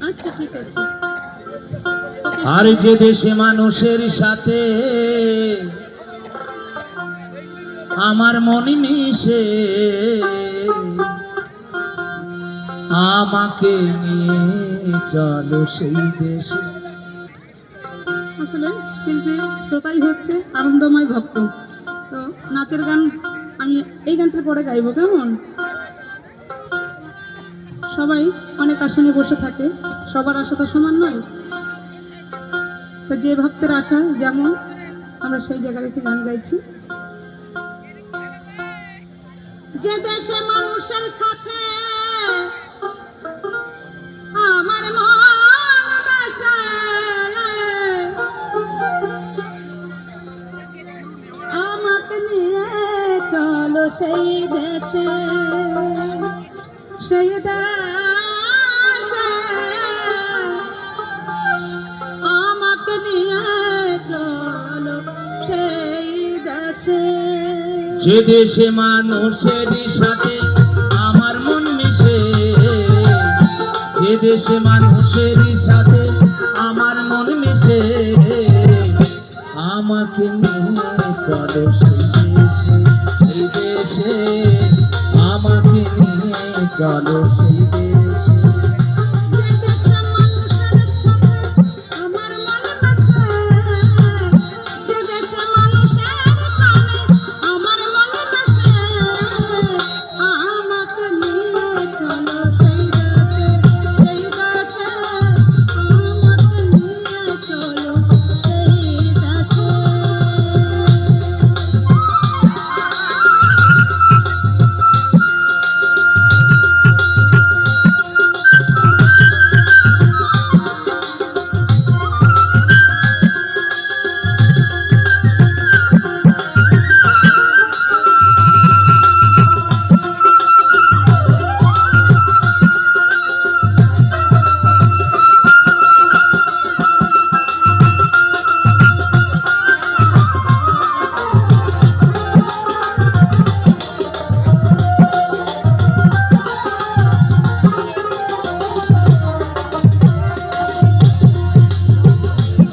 আচ্ছা ঠিক আছে। আর যে দেশে মানুষের সাথে আমার মন মিশে আমাকে নিয়ে চলো সেই দেশে। আসলে শিল্পী শ্রোতাই হচ্ছে আনন্দময় ভক্ত, তো নাচের গান আমি এই গানটার পরে গাইবো, কেমন? সবাই অনেক আসনে বসে থাকে, সবার আশা তো সমান নয়, তো যে ভক্তের আশা যেমন আমরা সেই জায়গা রেখে গান গাইছি। যে দেশে মানুষের সাথে আমার মন বাসে, আমাকে নিয়ে চলো সেই দেশে, সেই দেশে আমাকে নিয়ে চলো সেই দেশে। যে দেশে মানুষের সাথে আমার মন মিশে, যে দেশে মানুষের সাথে আমার মন মিশে আমাকে নিয়ে চলো সেই দেশে, সেই দেশে আমাকে নিয়ে চলো সেই দেশে।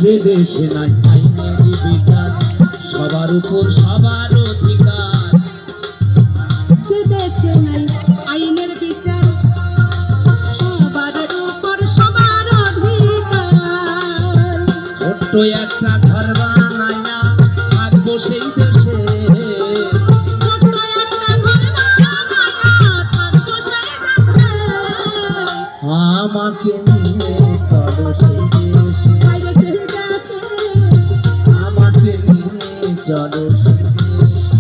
যে দেশে নাই আইনের বিচার, সবার উপর সবার অধিকার। যে দেশে নাই আইনের বিচার, সবার উপর সবার অধিকার। ছোট্ট একটা ঘর বানাইয়া থাকবো সেই দেশে, ছোট্ট একটা ঘর বানাইয়া থাকবো সেই দেশে। আমাকে নিয়ে চলো সেই দেশে, আমাকে নিয়ে চলো সেই দেশে।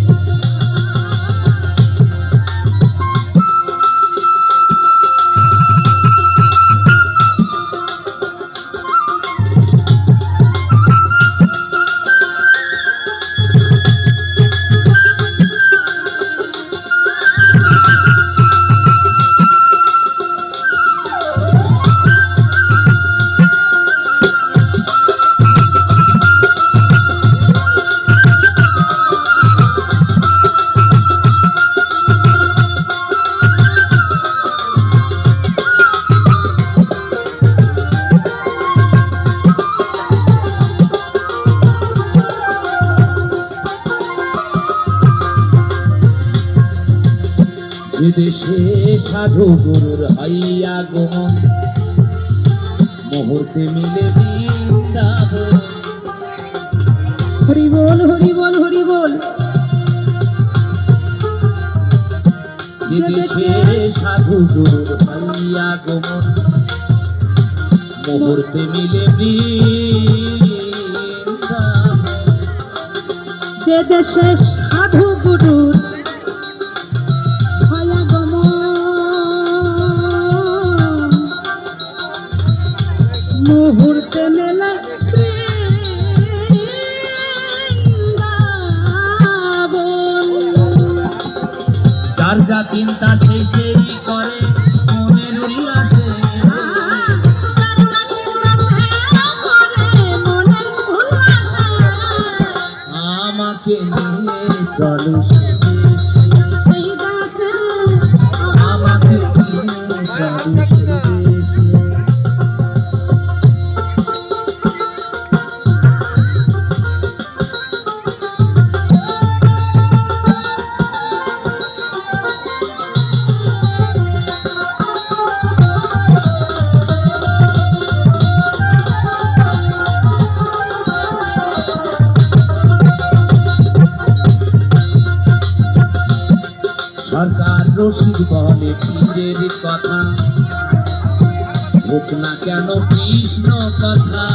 যে দেশে সাধু গুরুর হইয়া গমন, মুহূর্তে মিলে বৃন্দাবন। হরি বল হরি বল হরি বল। যে দেশে সাধু গুরুর হইয়া গমন, মুহূর্তে মিলে বৃন্দাবন। যে দেশে সাধু গুরুর মুহূর্তে মেলা বৃন্দাবন। যার যা চিন্তা সেই সেই করে মনের উল্লাসে, আমাকে নিয়ে সেই দেশে, সেই দেশে আমাকে নিয়ে চলো সেই দেশে। সরকার রশিদ বলে পীরের কথা, হোক না কেন কৃষ্ণ কথা।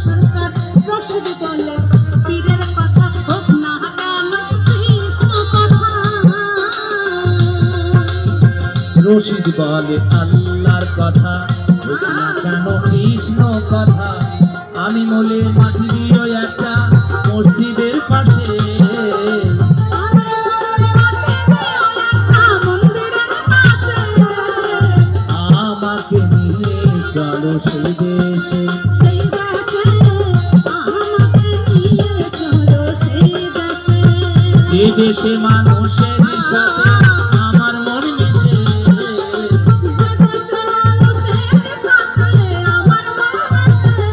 সরকার রশিদ বলে পীরের কথা, হোক না কেন কৃষ্ণ কথা। রশিদ বলে আল্লাহর কথা, হোক না কেন কৃষ্ণ কথা। আমি বলে মাটি দিও একটা মসজিদের পাশে, আমি বলে মাটি দিও একটা মন্দিরের পাশে। আমাকে নিয়ে চলো সেই দেশে, সেই দেশে আমাকে নিয়ে চলো সেই দেশে। যে দেশে মানুষের সাথে আমার মন মিশে। যে দেশে মানুষের সাথে আমার মন মেশে।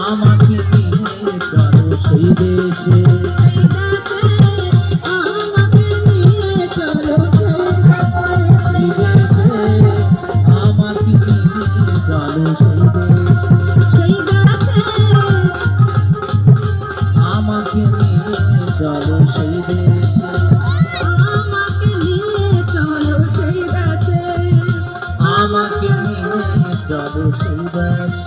আমাকে নিয়ে চলো সেই দেশে, সেই দেশে আমাকে নিয়ে চলো সেই দেশে। সেই দেশে আমাকে নিয়ে চলো সেই দেশে, সেই দেশে আমাকে নিয়ে চলো সেই দেশে, আমাকে নিয়ে চলো সেই দেশে। আমাকে নিয়ে চলো সেই দেশে।